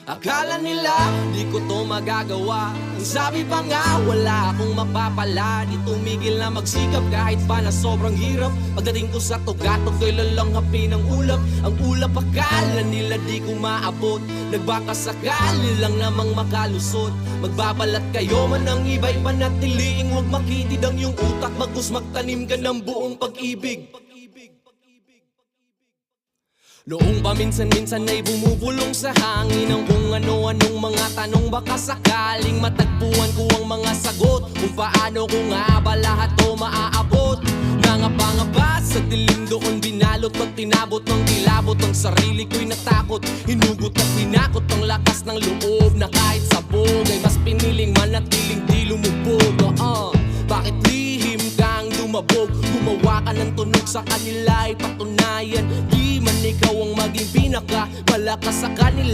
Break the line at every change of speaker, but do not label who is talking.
Akala nila di ko to magagawa. Ang sabi pa nga wala akong mapapala. Di tumigil na magsikap kahit pa na sobrang hirap. Pagdating ko sa tugatog ko'y lalanghapin ang ulap. Ang ulap akala nila di ko maabot. Nagbakasakali lang namang makalusot. Magbabalat kayo man ang iba'y panatiliing huwag makitid ang iyong utak. Bagus magtanim ka ng buong pag-ibig. Noong paminsan-minsan ay bumubulong sa hangin ang kung ano-anong mga tanong. Baka sakaling matagpuan ko ang mga sagot kung paano ko nga ba lahat to maaabot. Nangapa-ngapa sa dilim doon binalot at tinabot ng kilabot. Ang sarili ko'y natakot, hinugot at pinakot ang lakas ng loob na kahit sabog ay mas piniling manatiling di lumubog. Bakit lihim kang dumabog? Gumawa ka ng tunog sa kanila ay patunayan di man ikaw ang maging pinaka malakas sa kanila.